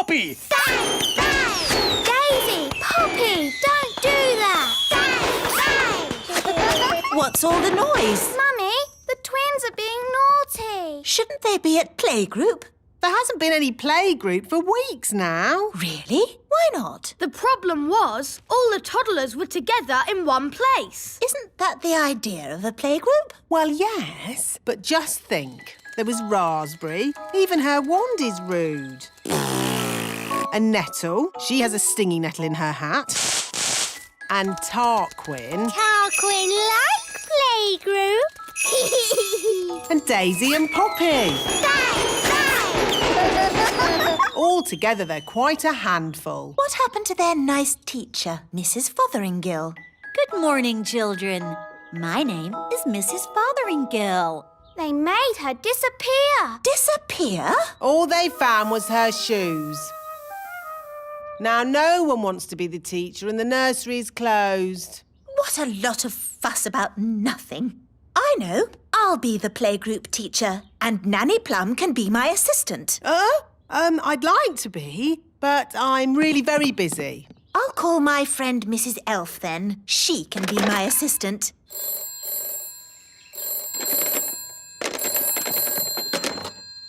Poppy! Bang! Bang! Daisy! Poppy! Don't do that! Bang! Bang! What's all the noise? Mummy, the twins are being naughty. Shouldn't they be at playgroup? There hasn't been any playgroup for weeks now. Really? Why not? The problem was all the toddlers were together in one place. Isn't that the idea of a playgroup? Well, yes, but just think. There was Raspberry. Even her wand is rude. And Nettle. She has a stingy nettle in her hat. And Tarquin. Tarquin like playgroup. And Daisy and Poppy. Bang! All together, they're quite a handful. What happened to their nice teacher, Mrs. Fotheringill? Good morning, children. My name is Mrs. Fotheringill. They made her disappear. Disappear? All they found was her shoes. Now, no one wants to be the teacher and the nursery's closed. What a lot of fuss about nothing. I know. I'll be the playgroup teacher and Nanny Plum can be my assistant. I'd like to be, but I'm really very busy. I'll call my friend Mrs. Elf then. She can be my assistant.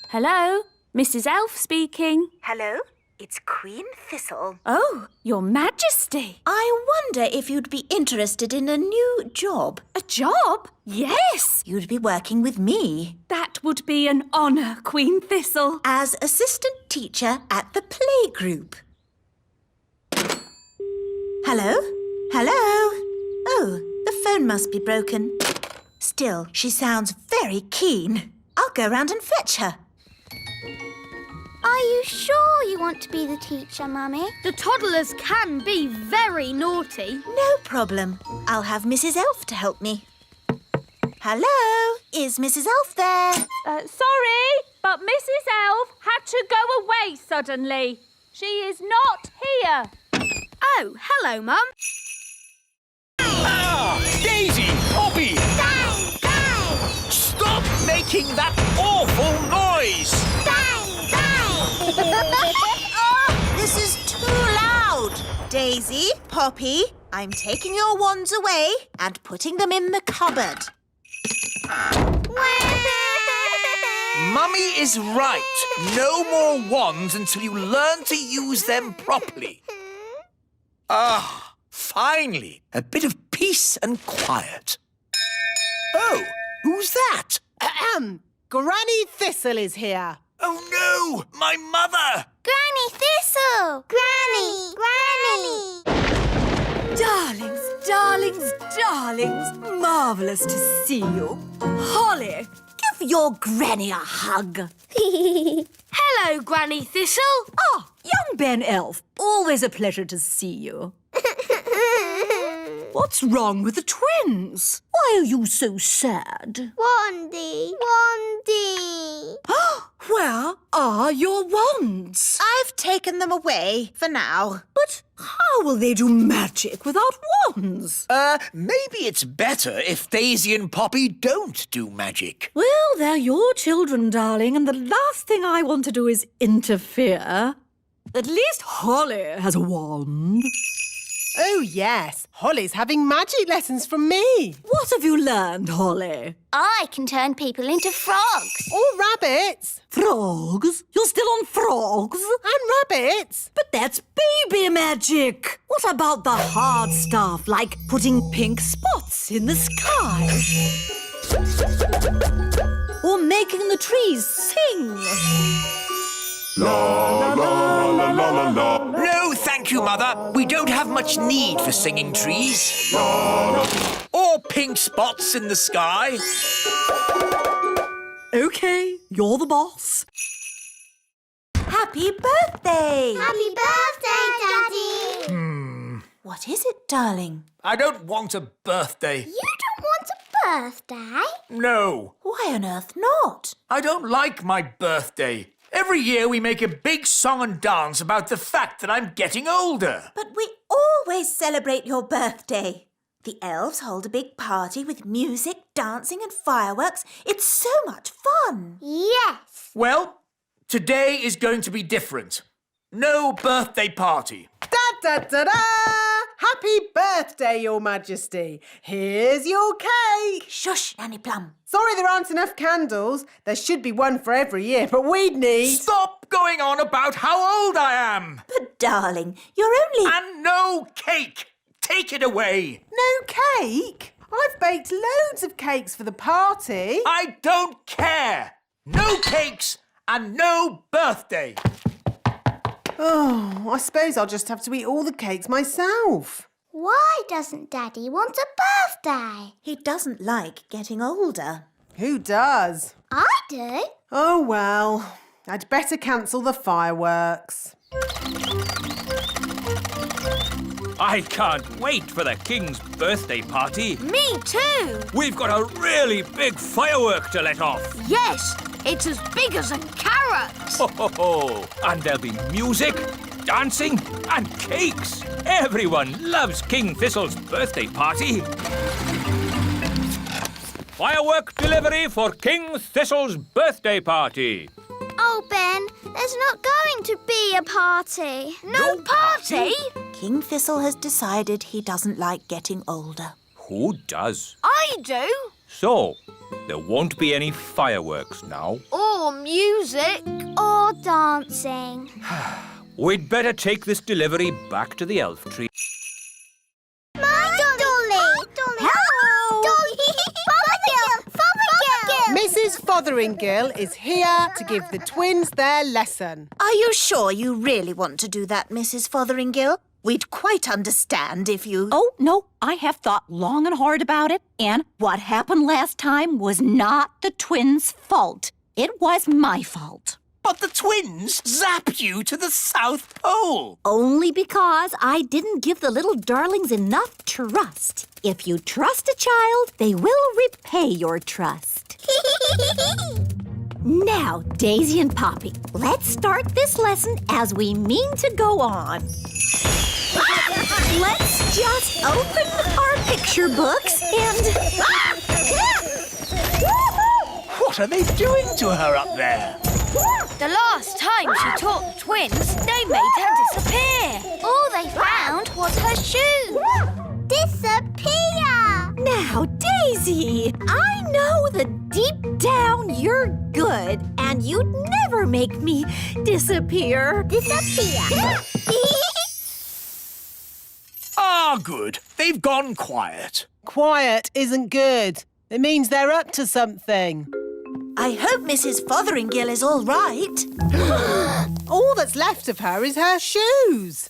Hello, Mrs. Elf speaking. Hello, it's Queen Thistle. Oh, Your Majesty. I wonder if you'd be interested in a new job. A job? Yes. You'd be working with me That would be an honour, Queen Thistle. as assistant teacher at the playgroup. Hello? Hello? Oh, the phone must be broken. Still, she sounds very keen. I'll go round and fetch her. Are you sure you want to be the teacher, Mummy? The toddlers can be very naughty. No problem. I'll have Mrs. Elf to help me. Hello? Is Mrs. Elf there? Sorry, but Mrs. Elf had to go away suddenly. She is not here. Oh, hello, Mum. Ah! Daisy! Poppy! Bang! Bang! Stop making that awful noise! Bang! Bang! Oh, this is too loud. Daisy, Poppy, I'm taking your wands away and putting them in the cupboard. Mummy is right. No more wands until you learn to use them properly. Ah, finally, a bit of peace and quiet. Oh, who's that? Granny Thistle is here. Oh no, my mother! Granny Thistle! Granny! Darlings, darlings, darlings. Marvellous to see you. Holly, give your granny a hug. Hello, Granny Thistle. Ah, young Ben Elf. Always a pleasure to see you. What's wrong with the twins? Why are you so sad? Wandy! Wandy! Where are your wands? I've taken them away for now. But how will they do magic without wands? Maybe it's better if Daisy and Poppy don't do magic. Well, they're your children, darling, and the last thing I want to do is interfere. At least Holly has a wand. Oh, yes. Holly's having magic lessons from me. What have you learned, Holly? I can turn people into frogs. Or rabbits. Frogs? You're still on frogs? And rabbits. But that's baby magic. What about the hard stuff, like putting pink spots in the sky? Or making the trees sing? No, thank you, Mother. We don't have much need for singing trees. Or pink spots in the sky. OK, you're the boss. Happy birthday! Happy birthday, Daddy! What is it, darling? I don't want a birthday. You don't want a birthday? No, Why on earth not? I don't like my birthday. Every year we make a big song and dance about the fact that I'm getting older. But we always celebrate your birthday. The elves hold a big party with music, dancing and fireworks. It's so much fun. Yes. Well, today is going to be different. No birthday party. Da-da-da-da! Happy birthday, Your Majesty. Here's your cake. Shush, Nanny Plum. Sorry there aren't enough candles. There should be one for every year, but we'd need... Stop going on about how old I am. But, darling, you're only... And no cake. Take it away. No cake? I've baked loads of cakes for the party. I don't care. No cakes and no birthday. Oh, I suppose I'll just have to eat all the cakes myself. Why doesn't Daddy want a birthday? He doesn't like getting older. Who does? I do. Oh, well, I'd better cancel the fireworks. I can't wait for the King's birthday party. Me too. We've got a really big firework to let off. Yes, it's as big as a carrot. Ho, ho, ho. And there'll be music, dancing and cakes. Everyone loves King Thistle's birthday party. Firework delivery for King Thistle's birthday party. Oh, Ben, there's not going to be a party. No party? King Thistle has decided he doesn't like getting older. Who does? I do. So, there won't be any fireworks now. Or music. Or dancing. We'd better take this delivery back to the elf tree. My Dolly! Hello! Dolly! Fothergill! Mrs. Fotheringill is here to give the twins their lesson. Are you sure you really want to do that, Mrs. Fotheringill? We'd quite understand if you... Oh, no, I have thought long and hard about it, and what happened last time was not the twins' fault. It was my fault. But the twins zap you to the South Pole. Only because I didn't give the little darlings enough trust. If you trust a child, they will repay your trust. Now, Daisy and Poppy, let's start this lesson as we mean to go on. Let's just open our picture books and... What are they doing to her up there? The last time she taught the twins, they made her disappear. All they found was her shoes. Disappear! Now, Daisy, I know that deep down you're good and you'd never make me disappear. Disappear! Ah, good. They've gone quiet. Quiet isn't good. It means they're up to something. I hope Mrs. Fotheringill is all right. All that's left of her is her shoes.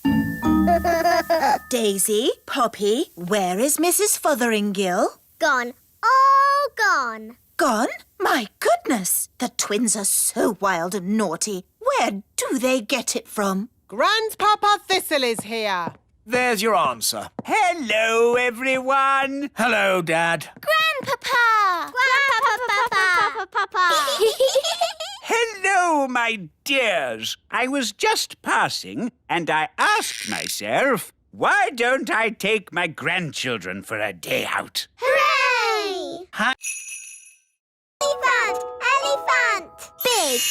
Daisy, Poppy, where is Mrs. Fotheringill? Gone. All gone. Gone? My goodness! The twins are so wild and naughty. Where do they get it from? Grandpapa Thistle is here. There's your answer. Hello, everyone. Hello, Dad. Grandpapa! Grandpapa! Hello, my dears. I was just passing and I asked myself, why don't I take my grandchildren for a day out? Hooray! Hi. Elephant! Elephant! Big!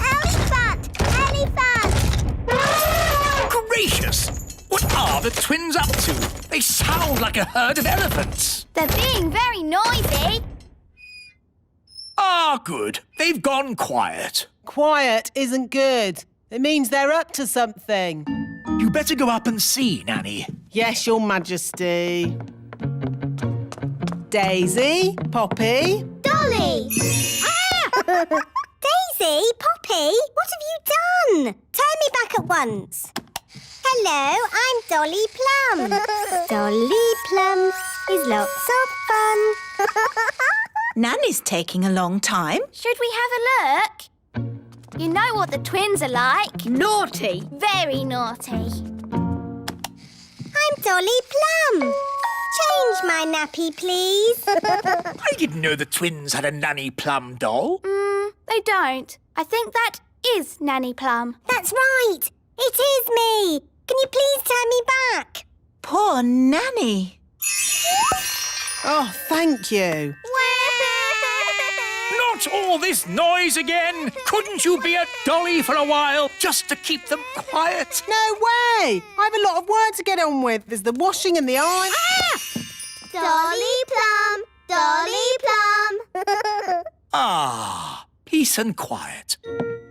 Elephant! Gracious! What are the twins up to? They sound like a herd of elephants. They're being very noisy. Ah, good. They've gone quiet. Quiet isn't good. It means they're up to something. You better go up and see, Nanny. Yes, Your Majesty. Daisy, Poppy. Dolly! Daisy, Poppy, what have you done? Turn me back at once. Hello, I'm Dolly Plum. Dolly Plum is lots of fun. Nanny's taking a long time. Should we have a look? You know what the twins are like. Naughty. Very naughty. I'm Dolly Plum. Change my nappy, please. I didn't know the twins had a Nanny Plum doll. They don't. I think that is Nanny Plum. That's right. It is me. Can you please turn me back? Poor Nanny. Oh, thank you. Not What, all this noise again? Couldn't you be a dolly for a while, just to keep them quiet? No way! I have a lot of work to get on with. There's the washing and the iron. Dolly Plum, Dolly Plum. Ah, peace and quiet.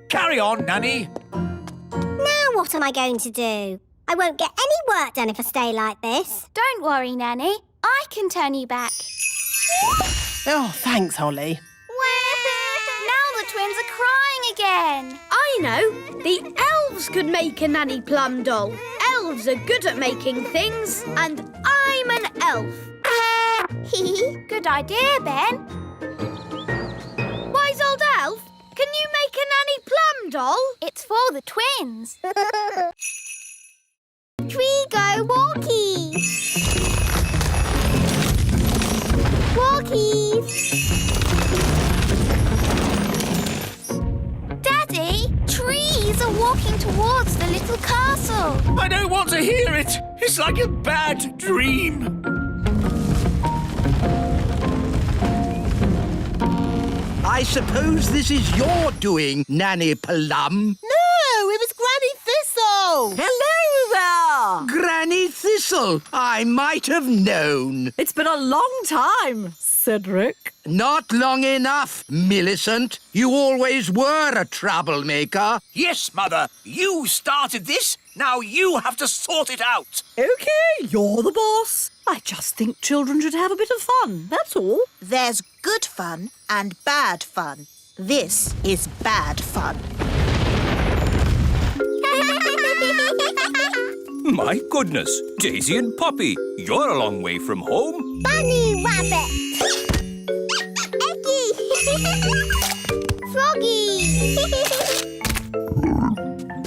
Carry on, Nanny. Now what am I going to do? I won't get any work done if I stay like this. Don't worry, Nanny. I can turn you back. Oh, thanks, Holly. Now the twins are crying again. I know. The elves could make a Nanny Plum doll. Elves are good at making things, and I'm an elf. Good idea, Ben. Wise old elf, can you make a Nanny Plum doll? It's for the twins. We go walkies. Walkies. Daddy, trees are walking towards the little castle. I don't want to hear it. It's like a bad dream. I suppose this is your doing, Nanny Plum. No, it was Granny Thistle. Hello there! Granny Thistle, I might have known. It's been a long time, Cedric. Not long enough, Millicent. You always were a troublemaker. Yes, Mother, you started this. Now you have to sort it out. OK, you're the boss. I just think children should have a bit of fun, that's all. There's good fun and bad fun. This is bad fun. My goodness, Daisy and Poppy, you're a long way from home. Bunny Rabbit. Eggy. Froggy.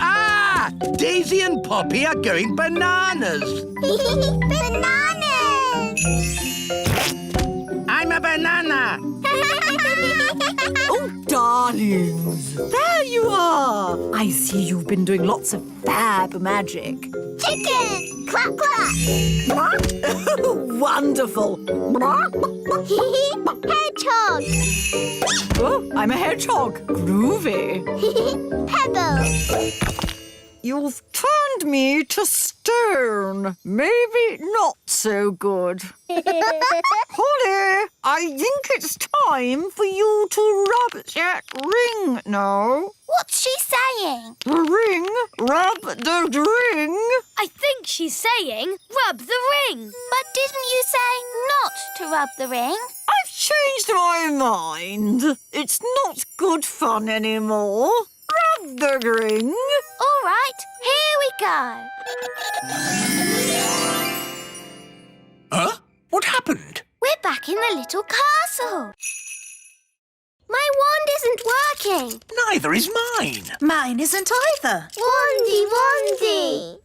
Ah! Daisy and Poppy are going bananas. Bananas. I'm a banana. Oh, darlings, there you are. I see you've been doing lots of fab magic. Chicken. Clap, clap. Wonderful. Hedgehog. Oh, I'm a hedgehog. Groovy. Pebble. You've turned me to stone. Maybe not so good. Holly, I think it's time for you to rub that ring now. What's she saying? The ring? Rub the ring? I think she's saying rub the ring. But didn't you say not to rub the ring? I've changed my mind. It's not good fun anymore. Rub the ring. All right, here we go. Huh? What happened? We're back in the little castle. My wand isn't working. Neither is mine. Mine isn't either. Wandy, wandy.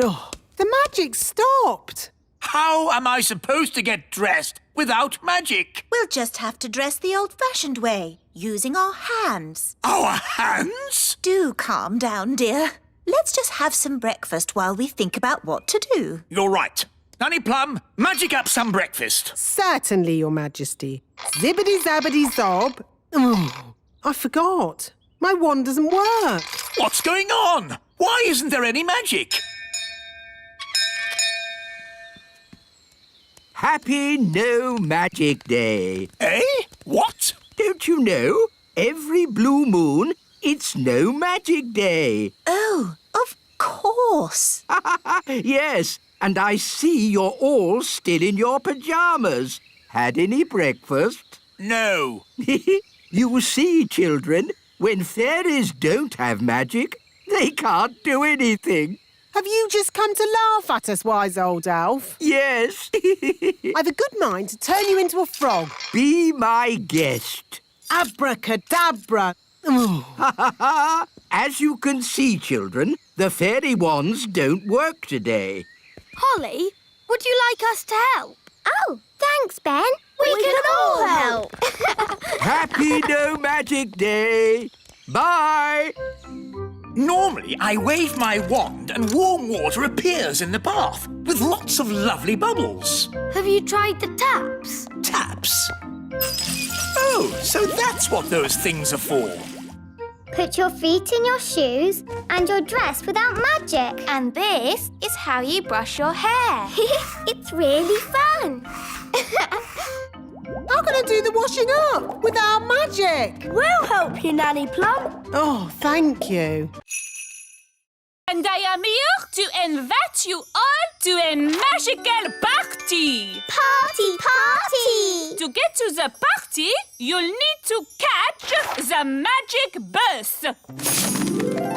Oh, the magic stopped. How am I supposed to get dressed without magic? We'll just have to dress the old-fashioned way, using our hands. Our hands? Do calm down, dear. Let's just have some breakfast while we think about what to do. You're right. Nanny Plum, magic up some breakfast. Certainly, Your Majesty. Zibbity-zabbity-zob. Oh, I forgot. My wand doesn't work. What's going on? Why isn't there any magic? Happy No Magic Day. Eh? What? Don't you know? Every blue moon, it's No Magic Day. Oh, of course. Yes, and I see you're all still in your pyjamas. Had any breakfast? No. You see, children, when fairies don't have magic, they can't do anything. Have you just come to laugh at us, wise old elf? Yes. I've a good mind to turn you into a frog. Be my guest. Abracadabra. Oh. As you can see, children, the fairy wands don't work today. Holly, would you like us to help? Oh, thanks, Ben. We can all help. Happy No Magic Day. Bye. Normally, I wave my wand and warm water appears in the bath with lots of lovely bubbles. Have you tried the taps? Taps? Oh, so that's what those things are for. Put your feet in your shoes and you're dressed without magic. And this is how you brush your hair. It's really fun. How can I do the washing up without magic? We'll help you, Nanny Plum. Oh, thank you. And I am here to invite you all to a magical party. Party, party! To get to the party, you'll need to catch the magic bus.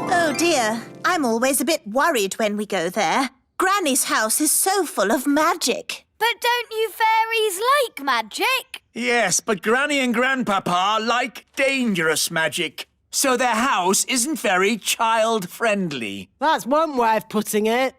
Oh dear, I'm always a bit worried when we go there. Granny's house is so full of magic. But don't you fairies like magic? Yes, but Granny and Grandpapa like dangerous magic. So their house isn't very child-friendly. That's one way of putting it.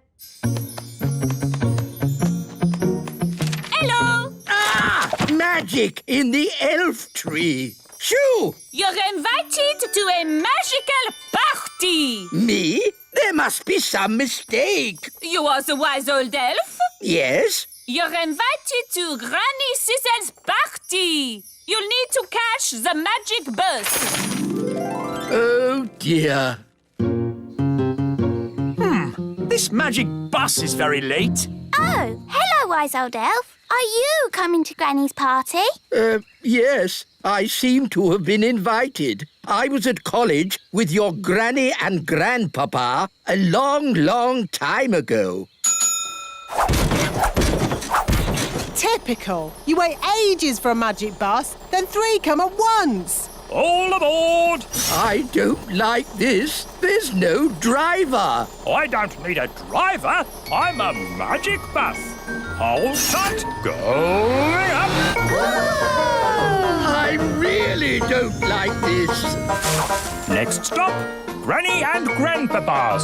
Hello! Ah! Magic in the elf tree. Shoo! You're invited to a magical party. Me? There must be some mistake. You are the wise old elf? Yes? You're invited to Granny Sizzle's party. You'll need to catch the magic bus. Oh, dear. This magic bus is very late. Oh, hello, wise old elf. Are you coming to Granny's party? Yes, I seem to have been invited. I was at college with your Granny and Grandpapa a long, long time ago. Typical. You wait ages for a magic bus, then 3 come at once. All aboard! I don't like this. There's no driver. I don't need a driver. I'm a magic bus. Hold tight. Going up. I really don't like this. Next stop, Granny and Grandpapa's.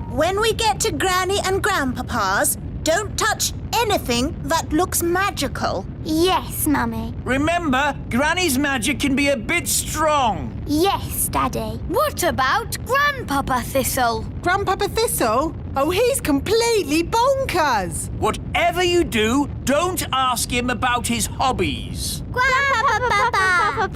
When we get to Granny and Grandpapa's, don't touch anything that looks magical. Yes, Mummy. Remember, Granny's magic can be a bit strong. Yes, Daddy. What about Grandpapa Thistle? Grandpapa Thistle? Oh, he's completely bonkers. Whatever you do, don't ask him about his hobbies. Grandpapa!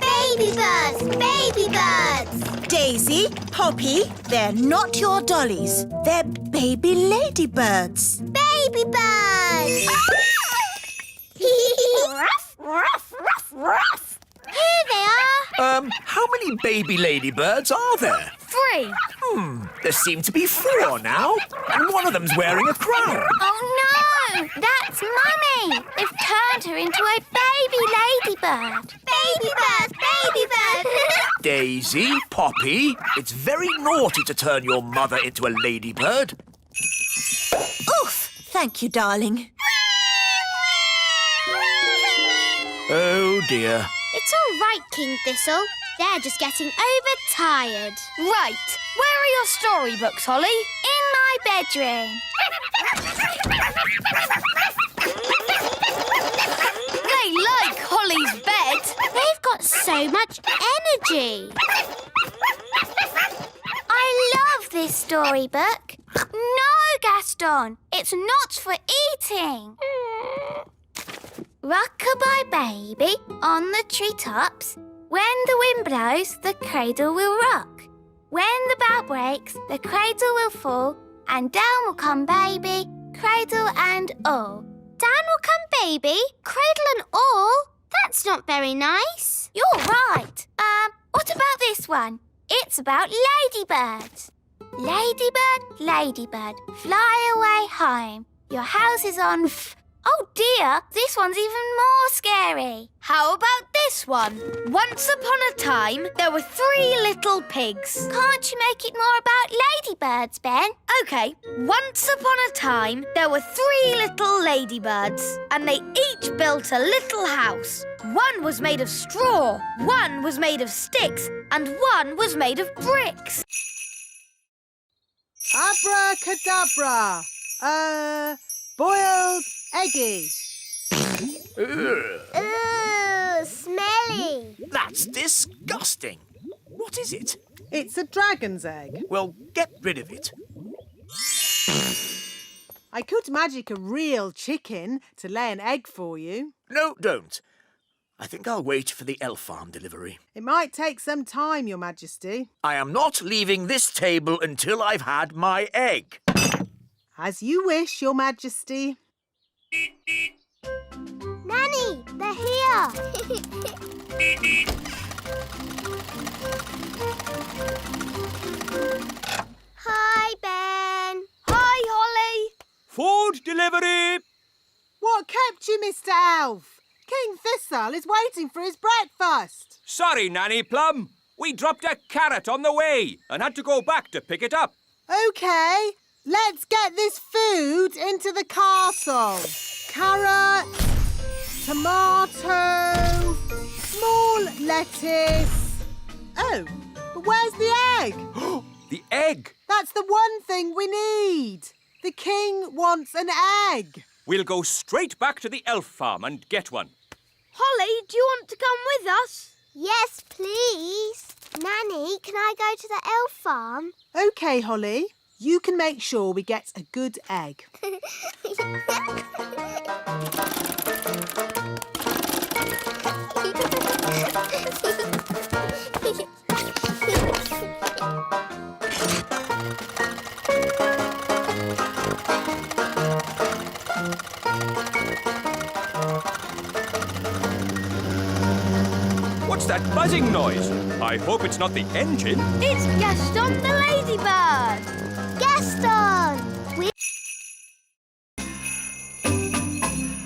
Baby birds! Baby birds! Daisy, Poppy, they're not your dollies. They're baby ladybirds. Baby birds! Ruff, ruff, ruff, ruff! Here they are! How many baby ladybirds are there? 3. There seem to be 4 now, and one of them's wearing a crown. Oh no! That's Mummy! They've turned her into a baby ladybird. Baby birds! Baby birds! Daisy, Poppy, it's very naughty to turn your mother into a ladybird. Oof! Thank you, darling. Oh dear. It's all right, King Thistle. They're just getting overtired. Right. Where are your storybooks, Holly? In my bedroom. They like Holly's bed. They've got so much energy. I love this storybook. No, Gaston, it's not for eating. Rock-a-bye baby on the treetops. When the wind blows, the cradle will rock. When the bough breaks, the cradle will fall, and down will come baby, cradle and all. Down will come baby, cradle and all? That's not very nice. You're right. What about this one? It's about ladybirds. Ladybird, ladybird, fly away home. Your house is on Oh dear, this one's even more scary. How about this one? Once upon a time, there were 3 little pigs. Can't you make it more about ladybirds, Ben? OK, once upon a time, there were 3 little ladybirds, and they each built a little house. One was made of straw, one was made of sticks, and one was made of bricks. Abracadabra. Boiled eggy. Ooh, smelly. That's disgusting. What is it? It's a dragon's egg. Well, get rid of it. I could magic a real chicken to lay an egg for you. No, don't. I think I'll wait for the elf farm delivery. It might take some time, Your Majesty. I am not leaving this table until I've had my egg. As you wish, Your Majesty. Nanny, they're here. Hi, Ben. Hi, Holly. Food delivery! What kept you, Mr. Elf? King Thistle is waiting for his breakfast. Sorry, Nanny Plum. We dropped a carrot on the way and had to go back to pick it up. OK, let's get this food into the castle. Carrot, tomato, small lettuce. Oh, but where's the egg? The egg! That's the one thing we need. The king wants an egg. We'll go straight back to the elf farm and get one. Holly, do you want to come with us? Yes, please. Nanny, can I go to the elf farm? OK, Holly. You can make sure we get a good egg. What's that buzzing noise? I hope it's not the engine. It's Gaston the ladybird. Gaston!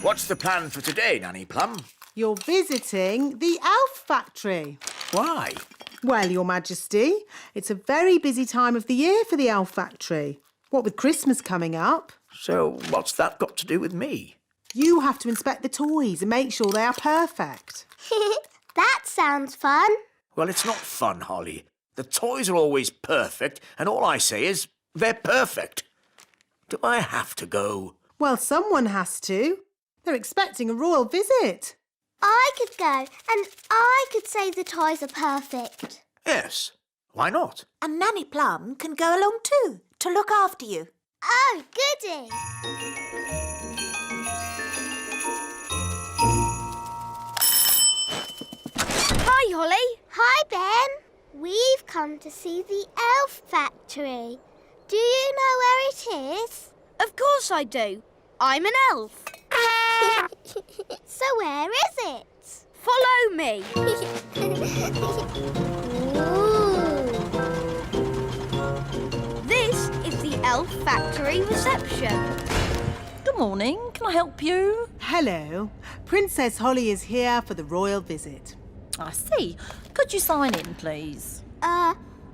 What's the plan for today, Nanny Plum? You're visiting the elf factory. Why? Well, Your Majesty, it's a very busy time of the year for the elf factory. What with Christmas coming up. So what's that got to do with me? You have to inspect the toys and make sure they are perfect. That sounds fun. Well, it's not fun, Holly. The toys are always perfect, and all I say is they're perfect. Do I have to go? Well, someone has to. They're expecting a royal visit. I could go and I could say the toys are perfect. Yes. Why not? And Nanny Plum can go along too, to look after you. Oh, goody. Hi, Holly. Hi, Ben. We've come to see the elf factory. Do you know where it is? Of course I do. I'm an elf. So where is it? Follow me. Ooh. This is the elf factory reception. Good morning. Can I help you? Hello. Princess Holly is here for the royal visit. I see. Could you sign in, please?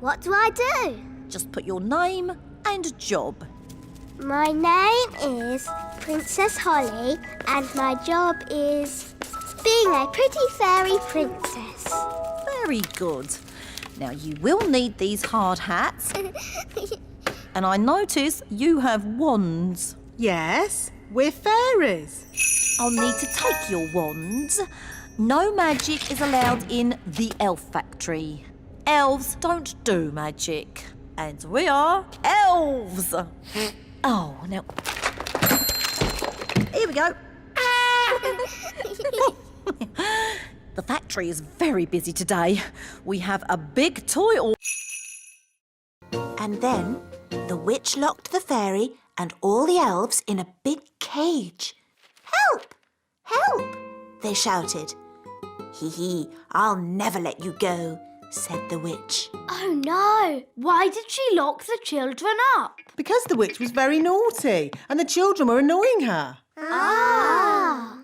What do I do? Just put your name and job. My name is Princess Holly and my job is being a pretty fairy princess. Very good. Now, you will need these hard hats. And I notice you have wands. Yes, we're fairies. I'll need to take your wands. No magic is allowed in the elf factory. Elves don't do magic. And we are elves. Oh, now... Here we go. The factory is very busy today. We have a big toy... And then the witch locked the fairy and all the elves in a big cage. Help! Help! They shouted. Hee hee, I'll never let you go, said the witch. Oh no! Why did she lock the children up? Because the witch was very naughty and the children were annoying her. Ah!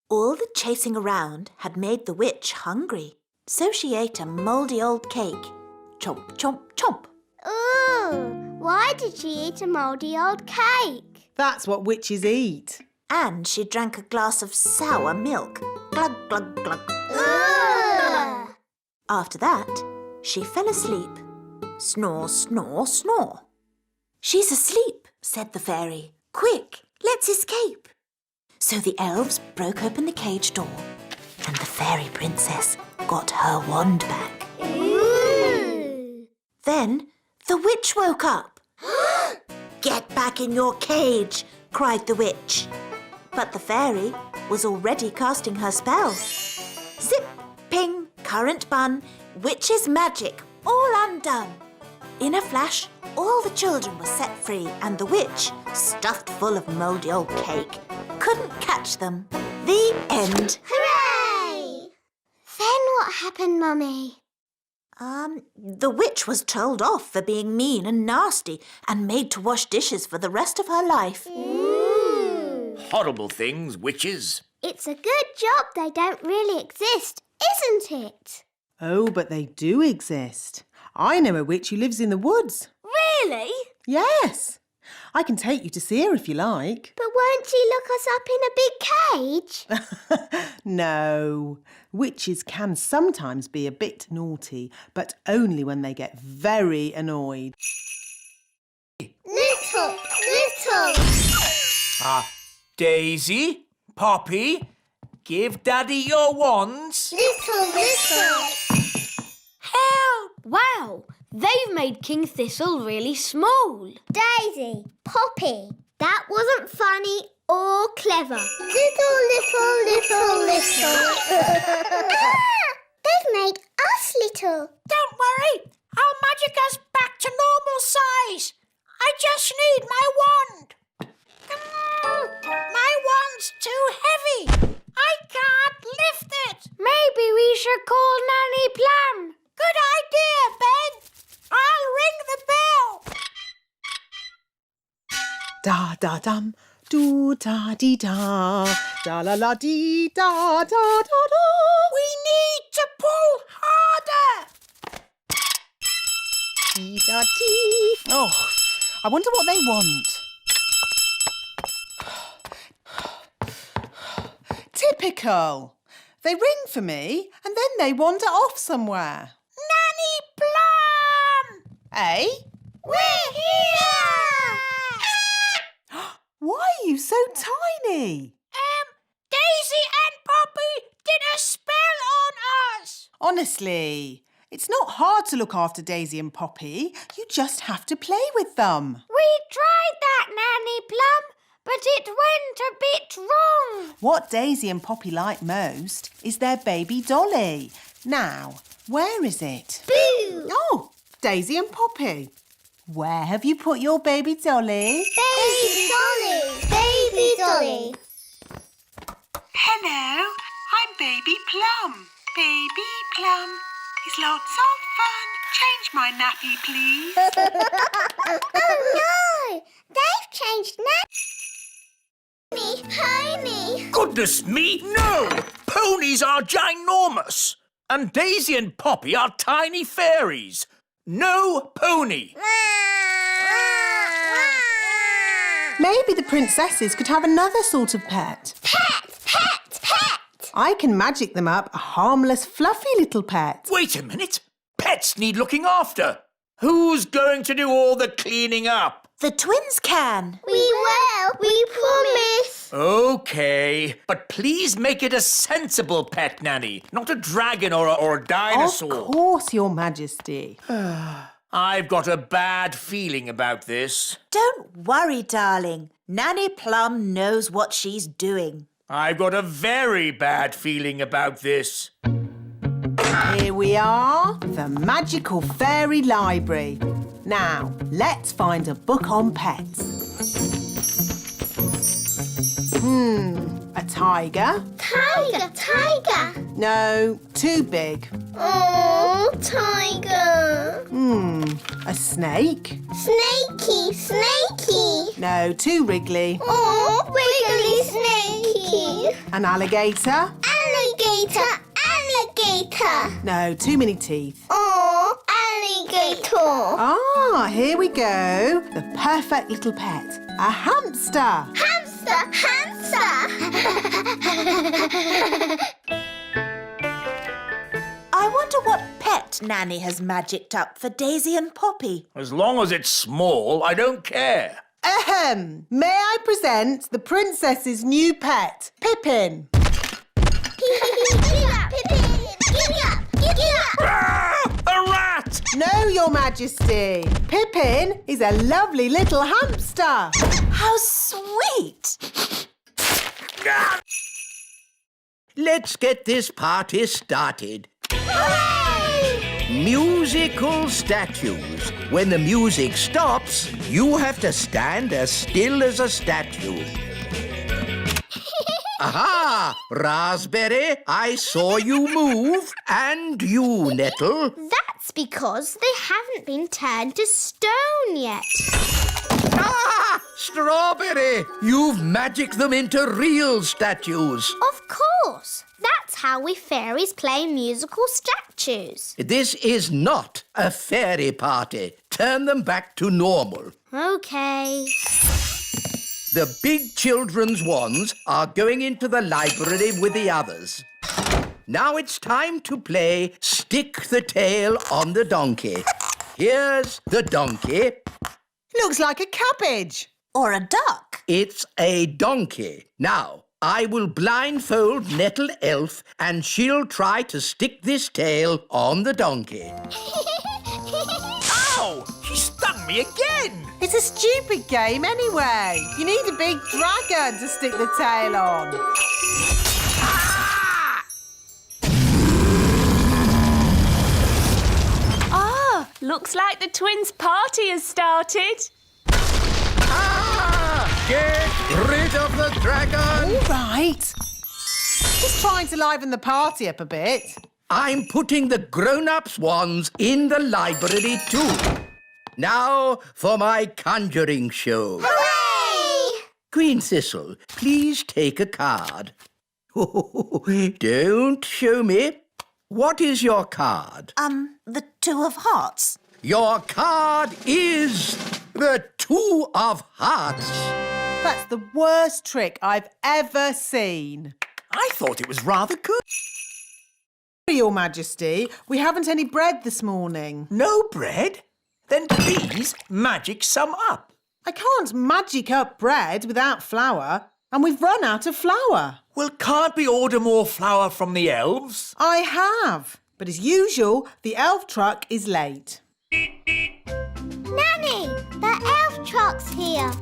All the chasing around had made the witch hungry, so she ate a mouldy old cake. Chomp, chomp, chomp. Ooh! Why did she eat a mouldy old cake? That's what witches eat. And she drank a glass of sour milk. Glug, glug, glug. Ugh! After that, she fell asleep. Snore, snore, snore. She's asleep, said the fairy. Quick, let's escape. So the elves broke open the cage door and the fairy princess got her wand back. Ooh! Then the witch woke up. Get back in your cage, cried the witch. But the fairy was already casting her spell. Zip, ping, currant bun, witch's magic, all undone. In a flash, all the children were set free, and the witch, stuffed full of mouldy old cake, couldn't catch them. The end. Hooray! Then what happened, Mummy? The witch was told off for being mean and nasty and made to wash dishes for the rest of her life. Horrible things, witches. It's a good job they don't really exist, isn't it? Oh, but they do exist. I know a witch who lives in the woods. Really? Yes. I can take you to see her if you like. But won't she look us up in a big cage? No. Witches can sometimes be a bit naughty, but only when they get very annoyed. Little. Daisy, Poppy, give Daddy your wands. Little. Help! Wow, they've made King Thistle really small. Daisy, Poppy, that wasn't funny or clever. Little. They've made us little. Don't worry, I'll magic us back to normal size. I just need my wand. My wand's too heavy. I can't lift it. Maybe we should call Nanny Plum. Good idea, Ben. I'll ring the bell. Da-da-dum, do-da-dee-da, da-la-la-dee-da-da-da-da. We need to pull harder. Dee-da-dee. Oh, I wonder what they want. Typical. They ring for me and then they wander off somewhere. Nanny Plum! Eh? We're here! Why are you so tiny? Daisy and Poppy did a spell on us. Honestly, it's not hard to look after Daisy and Poppy. You just have to play with them. We tried that, Nanny Plum, but it went a bit wrong. What Daisy and Poppy like most is their baby dolly. Now, where is it? Boo! Oh, Daisy and Poppy. Where have you put your baby dolly? Baby Dolly. Hello, I'm Baby Plum. Baby Plum is lots of fun. Change my nappy, please. Oh no! They've changed Pony. Goodness me, no! Ponies are ginormous. And Daisy and Poppy are tiny fairies. No pony. Maybe the princesses could have another sort of pet. Pet! I can magic them up a harmless, fluffy little pet. Wait a minute. Pets need looking after. Who's going to do all the cleaning up? The twins can. We will. We promise. OK, but please make it a sensible pet, Nanny, not a dragon or a dinosaur. Of course, Your Majesty. I've got a bad feeling about this. Don't worry, darling. Nanny Plum knows what she's doing. I've got a very bad feeling about this. Here we are, the magical fairy library. Now, let's find a book on pets. A tiger? Tiger. No, too big. Oh, tiger. A snake? Snaky. No, too wriggly. Oh, wiggly snakey. An alligator? Alligator. No, too many teeth. Oh, alligator. Ah, here we go. The perfect little pet. A hamster. I wonder what pet Nanny has magicked up for Daisy and Poppy. As long as it's small, I don't care. Ahem! May I present the princess's new pet, Pippin? Giddy up. Ah, a rat! No, Your Majesty. Pippin is a lovely little hamster. How sweet! Let's get this party started. Musical statues. When the music stops, you have to stand as still as a statue. Aha! Raspberry, I saw you move. And you, Nettle. That's because they haven't been turned to stone yet. Ah! Strawberry! You've magicked them into real statues. Of course. That's how we fairies play musical statues. This is not a fairy party. Turn them back to normal. OK. The big children's wands are going into the library with the others. Now it's time to play Stick the Tail on the Donkey. Here's the donkey. Looks like a cabbage. Or a duck. It's a donkey. Now, I will blindfold Nettle Elf and she'll try to stick this tail on the donkey. Ow! She stung me again! It's a stupid game anyway. You need a big dragon to stick the tail on. Ah, looks like the twins' party has started. Get rid of the dragon! All right. Just trying to liven the party up a bit. I'm putting the grown-ups' wands in the library too. Now for my conjuring show. Hooray! Queen Thistle, please take a card. Don't show me. What is your card? The Two of Hearts. Your card is the Two of Hearts. That's the worst trick I've ever seen. I thought it was rather good. Your Majesty, we haven't any bread this morning. No bread? Then please magic some up. I can't magic up bread without flour, and we've run out of flour. Well, can't we order more flour from the elves? I have, but as usual, the elf truck is late. Nanny, the elf truck's here.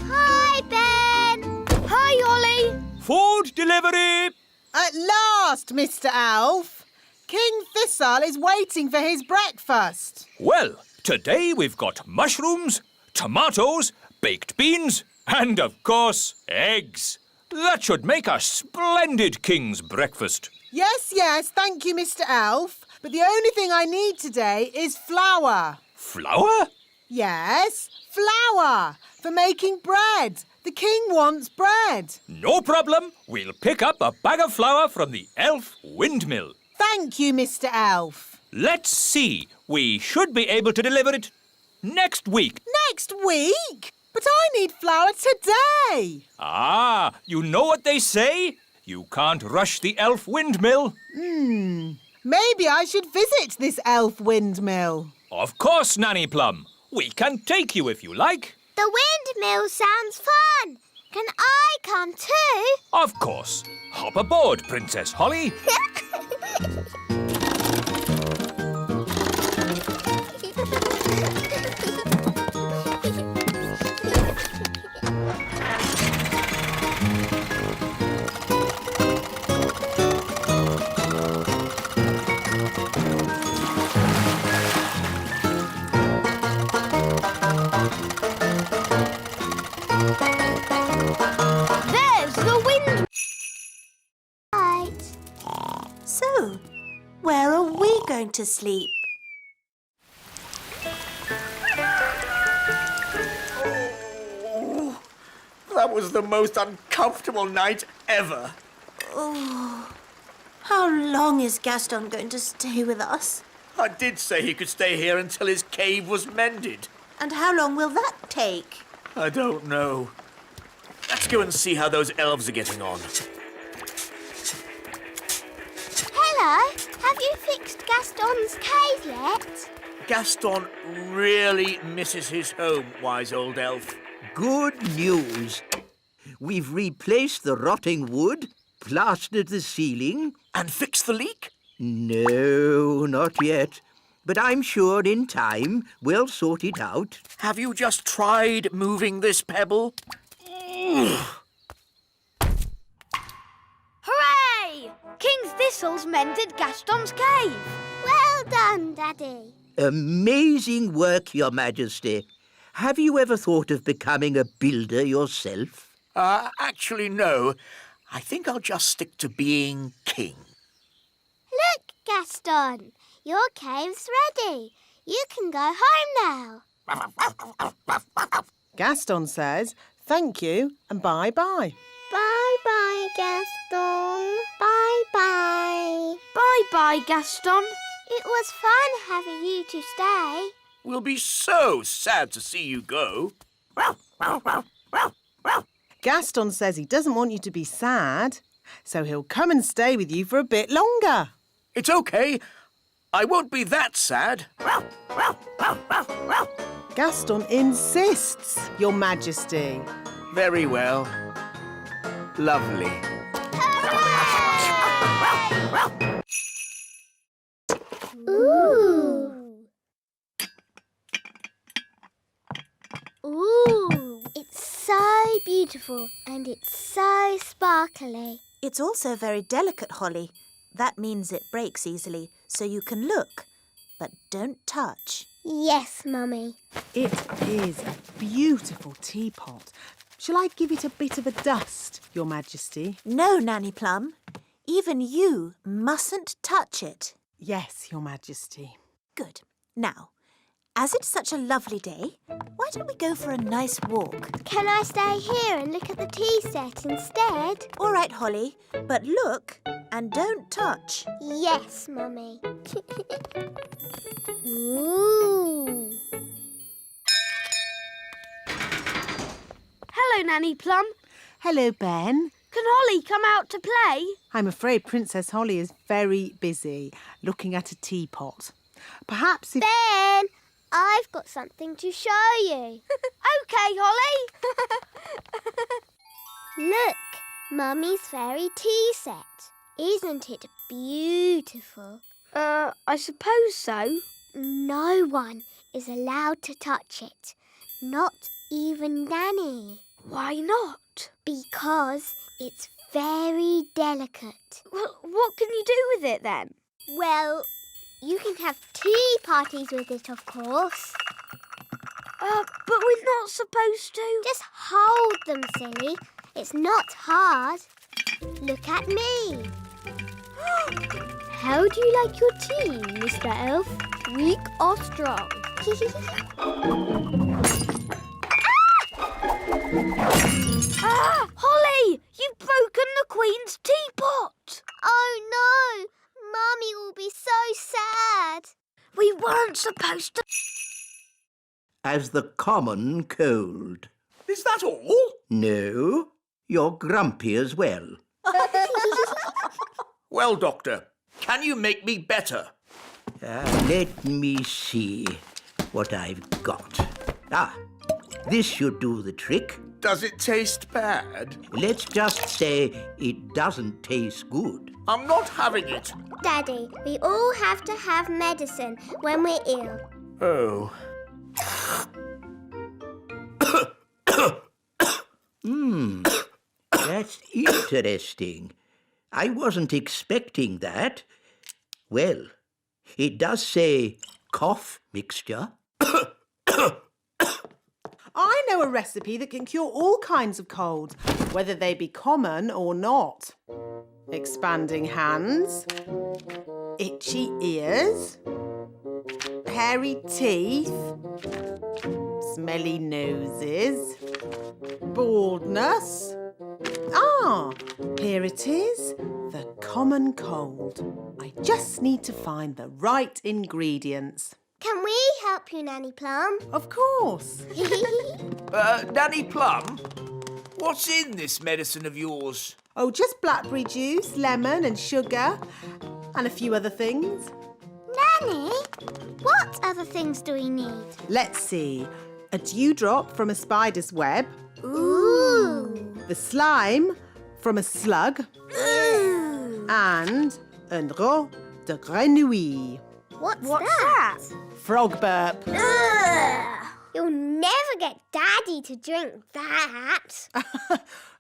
Hi, Ben. Hi, Ollie. Food delivery! At last, Mr. Elf. King Thistle is waiting for his breakfast. Well, today we've got mushrooms, tomatoes, baked beans, and of course, eggs. That should make a splendid king's breakfast. Yes, thank you, Mr. Elf. But the only thing I need today is flour. Flour? Yes, flour for making bread. The king wants bread. No problem. We'll pick up a bag of flour from the elf windmill. Thank you, Mr. Elf. Let's see. We should be able to deliver it next week. Next week? But I need flour today. Ah, you know what they say? You can't rush the elf windmill. Maybe I should visit this elf windmill. Of course, Nanny Plum. We can take you if you like. The windmill sounds fun. Can I come too? Of course. Hop aboard, Princess Holly. There's the wind. Right. So, where are we going to sleep? That was the most uncomfortable night ever. How long is Gaston going to stay with us? I did say he could stay here until his cave was mended. And how long will that take? I don't know. Let's go and see how those elves are getting on. Hello. Have you fixed Gaston's cave yet? Gaston really misses his home, wise old elf. Good news. We've replaced the rotting wood plastered the ceiling. And fix the leak? No, not yet. But I'm sure in time we'll sort it out. Have you just tried moving this pebble? Hooray! King Thistle's mended Gaston's cave. Well done, Daddy. Amazing work, Your Majesty. Have you ever thought of becoming a builder yourself? Actually, no. I think I'll just stick to being king. Look, Gaston. Your cave's ready. You can go home now. Gaston says thank you and bye-bye. Bye-bye, Gaston. Bye-bye. Bye-bye, Gaston. It was fun having you to stay. We'll be so sad to see you go. Gaston says he doesn't want you to be sad, so he'll come and stay with you for a bit longer. It's okay. I won't be that sad. Gaston insists, Your Majesty. Very well. Lovely. Ooh. Ooh. It's so beautiful and it's so sparkly. It's also very delicate, Holly. That means it breaks easily, so you can look, but don't touch. Yes, Mummy. It is a beautiful teapot. Shall I give it a bit of a dust, Your Majesty? No, Nanny Plum. Even you mustn't touch it. Yes, Your Majesty. Good. Now, as it's such a lovely day, why don't we go for a nice walk? Can I stay here and look at the tea set instead? All right, Holly, but look and don't touch. Yes, Mummy. Ooh. Hello, Nanny Plum. Hello, Ben. Can Holly come out to play? I'm afraid Princess Holly is very busy looking at a teapot. Perhaps if... Ben, I've got something to show you. OK, Holly. Look, Mummy's fairy tea set. Isn't it beautiful? I suppose so. No one is allowed to touch it. Not even Nanny. Why not? Because it's very delicate. Well, what can you do with it then? Well, you can have tea parties with it, of course. But we're not supposed to. Just hold them, silly. It's not hard. Look at me. How do you like your tea, Mr. Elf? Weak or strong? Holly! You've broken the Queen's teapot! Oh, no! Mummy will be so sad. We weren't supposed to... As the common cold. Is that all? No, you're grumpy as well. Well, Doctor, can you make me better? Let me see what I've got. This should do the trick. Does it taste bad? Let's just say it doesn't taste good. I'm not having it. Daddy, we all have to have medicine when we're ill. Oh. That's interesting. I wasn't expecting that. Well, it does say cough mixture. I know a recipe that can cure all kinds of colds, whether they be common or not. Expanding hands, itchy ears, hairy teeth, smelly noses, baldness. Here it is, the common cold. I just need to find the right ingredients. Can we help you, Nanny Plum? Of course. Nanny Plum, what's in this medicine of yours? Oh, just blackberry juice, lemon and sugar, and a few other things. Nanny, what other things do we need? Let's see. A dewdrop from a spider's web. Ooh. The slime from a slug. and un rot de grenouille. What's that? Frog burp. Ugh. You'll never get Daddy to drink that.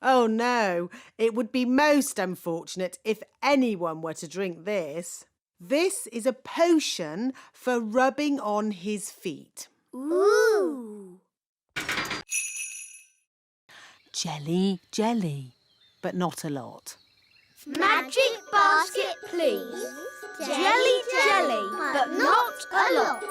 Oh no, it would be most unfortunate if anyone were to drink this. This is a potion for rubbing on his feet. Ooh. Jelly, jelly, but not a lot. Magic basket, please. Jelly, jelly, but not a lot.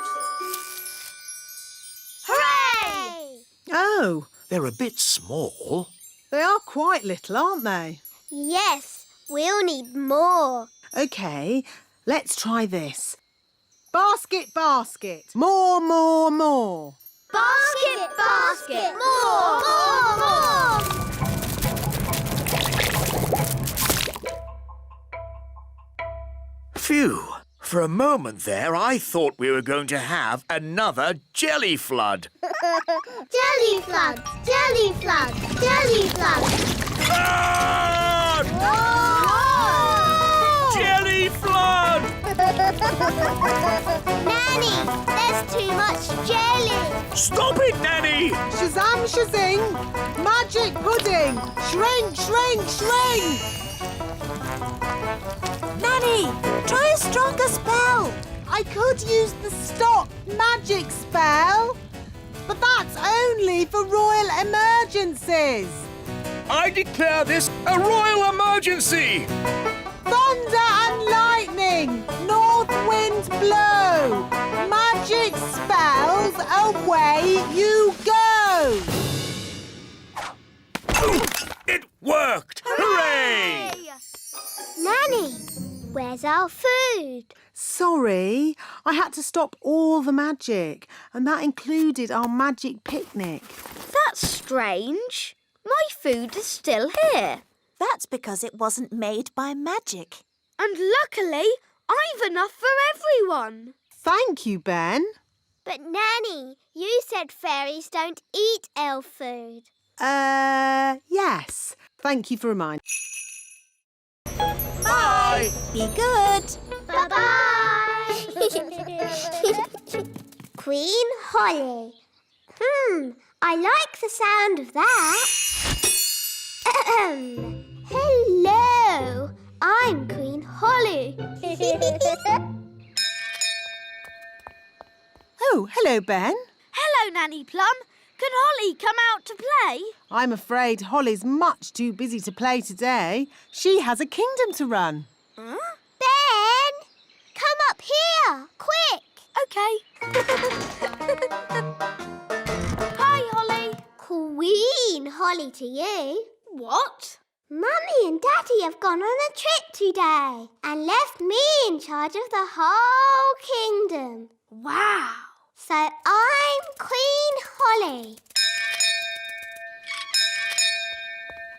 Hooray! Oh, They're a bit small. they are quite little, aren't they? Yes, we'll need more. OK, let's try this. Basket, basket. More, more, more. Basket, basket, More, more, more. Phew. For a moment there, I thought we were going to have another jelly flood. Jelly floods, jelly floods, jelly floods. Ah! Jelly flood! Nanny, there's too much jelly. Stop it, Nanny! Shazam, shazing. Magic pudding. Shrink, shrink, shrink. Nanny, try a stronger spell. I could use the stop magic spell, but that's only for royal emergencies. I declare this a royal emergency! Thunder and lightning, north wind blow, magic spells, away you go. It worked! Hooray! Nanny, where's our food? Sorry, I had to stop all the magic, and that included our magic picnic. That's strange. My food is still here. That's because it wasn't made by magic. And luckily, I've enough for everyone. Thank you, Ben. But Nanny, you said fairies don't eat elf food. Yes. Thank you for reminding. Bye! Be good. Bye-bye. Queen Holly. I like the sound of that. Hello, I'm Queen Holly. Oh, hello, Ben. Hello, Nanny Plum. Can Holly come out to play? I'm afraid Holly's much too busy to play today. She has a kingdom to run. Ben, come up here, quick. OK. Hi, Holly. Queen Holly to you. What? Mummy and Daddy have gone on a trip today and left me in charge of the whole kingdom. Wow. So I'm Queen Holly.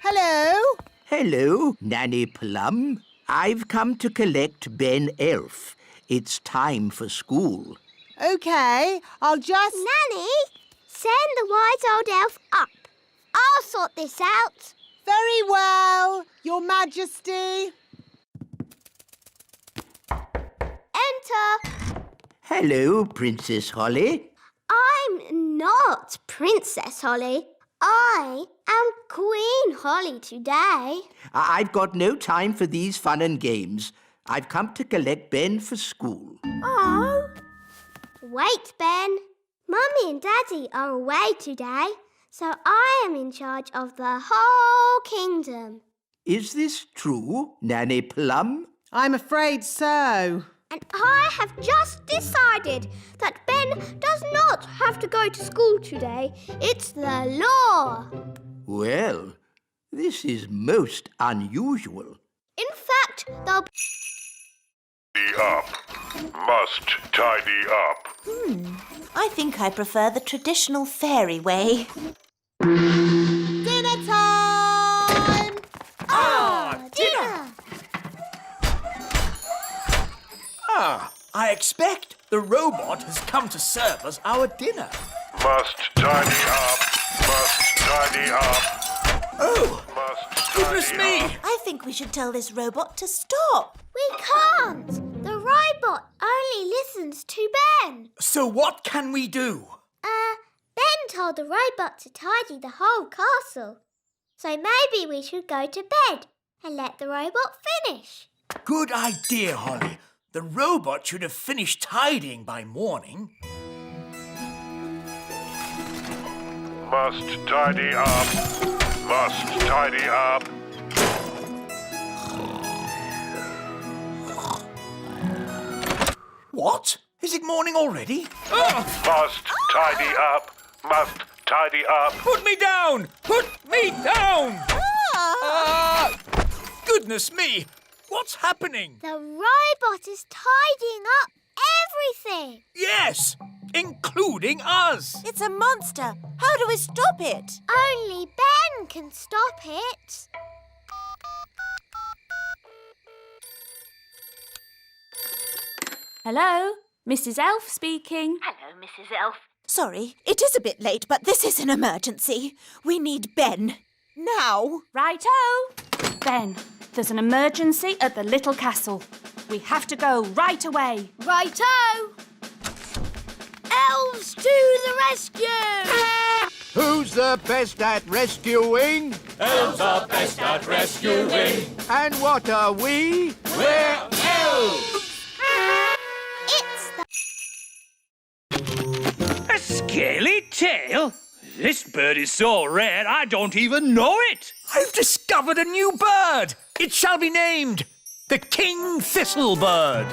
Hello. Hello, Nanny Plum. I've come to collect Ben Elf. It's time for school. OK, I'll just... Nanny, send the wise old elf up. I'll sort this out. Very well, Your Majesty. Enter. Hello, Princess Holly. I'm not Princess Holly. I am Queen Holly today. I've got no time for these fun and games. I've come to collect Ben for school. Oh. Wait, Ben. Mummy and Daddy are away today, so I am in charge of the whole kingdom. Is this true, Nanny Plum? I'm afraid so. And I have just decided that Ben does not have to go to school today. It's the law. Well, this is most unusual. In fact, they'll Up. Must tidy up. I think I prefer the traditional fairy way. Dinner time! dinner. I expect the robot has come to serve us our dinner. Must tidy up. Must tidy up. Oh, Must Goodness me! I think we should tell this robot to stop. We can't. The robot only listens to Ben. So what can we do? Ben told the robot to tidy the whole castle. So maybe we should go to bed and let the robot finish. Good idea, Holly. The robot should have finished tidying by morning. Must tidy up. Must tidy up. What? Is it morning already? Must tidy up. Must tidy up. Put me down! Put me down! Goodness me! What's happening? The robot is tidying up everything. Yes, including us. It's a monster. How do we stop it? Only Ben can stop it. Hello, Mrs. Elf speaking. Hello, Mrs. Elf. Sorry, it is a bit late, but this is an emergency. We need Ben. Now. Righto! Ben, there's an emergency at the little castle. We have to go right away. Righto! Elves to the rescue! Who's the best at rescuing? Elves are best at rescuing. And what are we? We're elves! It's the... A scaly tail? This bird is so rare I don't even know it. I've discovered a new bird. It shall be named the King Thistlebird.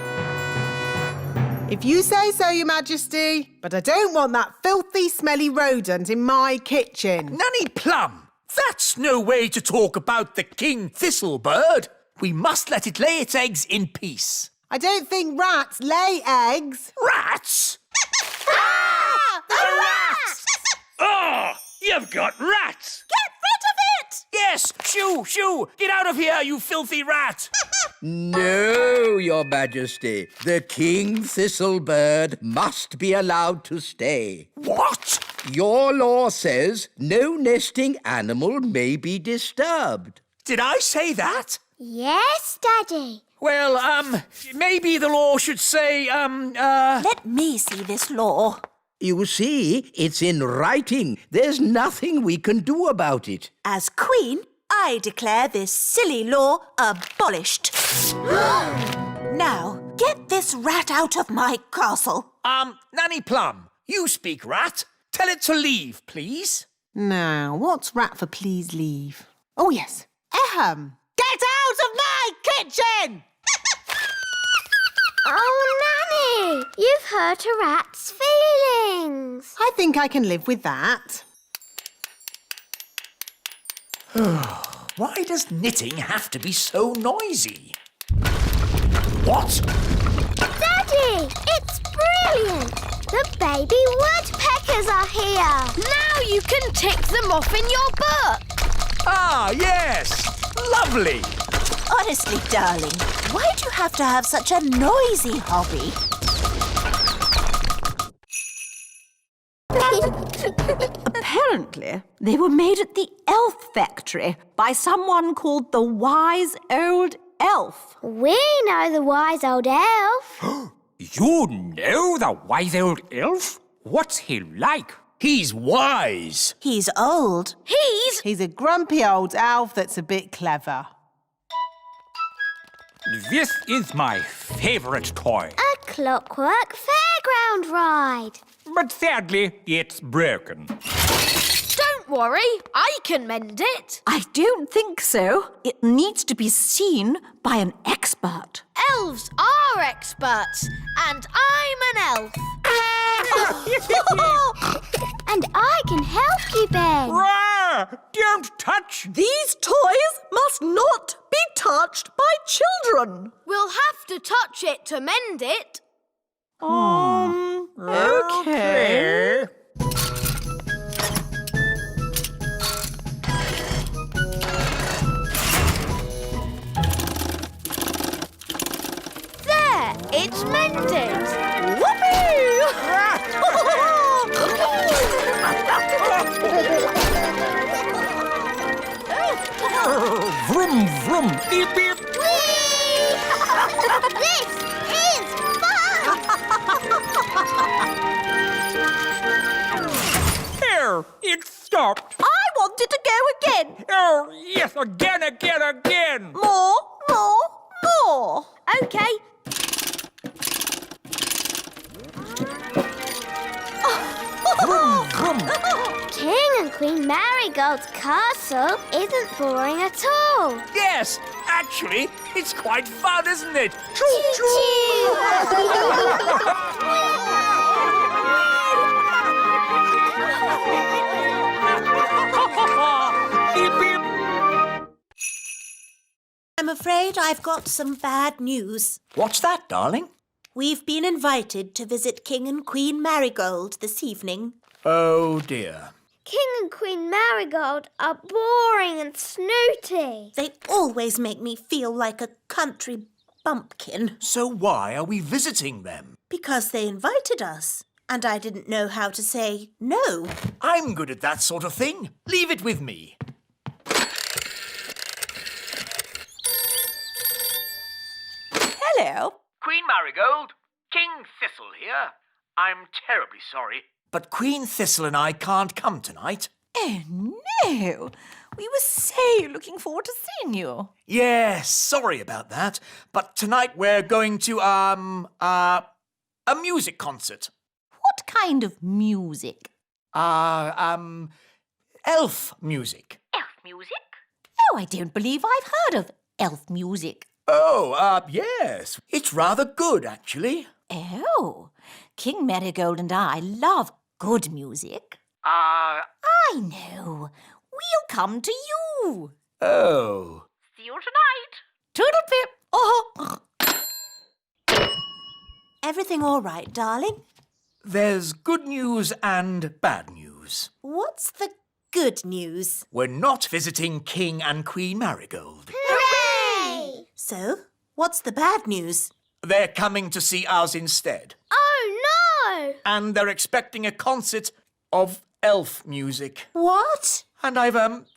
If you say so, Your Majesty, but I don't want that filthy, smelly rodent in my kitchen. Nanny Plum, that's no way to talk about the King Thistlebird. We must let it lay its eggs in peace. I don't think rats lay eggs. Rats? The rats! Oh, you've got rats. Get rid of it! Yes, shoo, shoo. Get out of here, you filthy rat. No, Your Majesty. The King Thistlebird must be allowed to stay. What? Your law says no nesting animal may be disturbed. Did I say that? Yes, Daddy. Well, maybe the law should say, Let me see this law. You see, it's in writing. There's nothing we can do about it. As Queen, I declare this silly law abolished. Now, get this rat out of my castle. Nanny Plum, you speak rat. Tell it to leave, please. Now, what's rat for please leave? Oh, yes. Ahem. Get out of my kitchen! Oh, Nanny, you've hurt a rat's feelings. I think I can live with that. Why does knitting have to be so noisy? What? Daddy, it's brilliant. The baby woodpeckers are here. Now you can tick them off in your book. Ah, yes. Lovely. Honestly, darling, why do you have to have such a noisy hobby? Apparently, they were made at the elf factory by someone called the Wise Old Elf. We know the wise old elf. You know the wise old elf? What's he like? He's wise. He's old. He's a grumpy old elf that's a bit clever. This is my favorite toy. A clockwork fairground ride. But sadly, it's broken. Don't worry, I can mend it. I don't think so. It needs to be seen by an expert. Elves are experts, and I'm an elf. And I can help you, Ben. Rah! Don't touch! These toys must not be touched by children. We'll have to touch it to mend it. Okay. There, it's mended. Whoopee! vroom. Beep, beep. This is fun! There, it stopped. I wanted to go again. Oh, yes, again. More. OK. King and Queen Marigold's castle isn't boring at all. Yes, actually, it's quite fun, isn't it? Beep, beep. I'm afraid I've got some bad news. What's that, darling? We've been invited to visit King and Queen Marigold this evening. Oh, dear. King and Queen Marigold are boring and snooty. They always make me feel like a country bumpkin So why are we visiting them? because they invited us, and I didn't know how to say no. I'm good at that sort of thing. Leave it with me. Hello. Queen Marigold, King Thistle here. I'm terribly sorry. But Queen Thistle and I can't come tonight. Oh, no. We were so looking forward to seeing you. Yes, sorry about that. But tonight we're going to, a music concert. What kind of music? Elf music. Elf music? Oh, I don't believe I've heard of elf music. Oh, yes. It's rather good, actually. Oh, King Marigold and I love good music. I know. We'll come to you. Oh. See you tonight. Toodle-pip. Oh. Everything all right, darling? There's good news and bad news. What's the good news? We're not visiting King and Queen Marigold. Hooray! So, what's the bad news? They're coming to see us instead. Oh, no! And they're expecting a concert of elf music. What? And I've,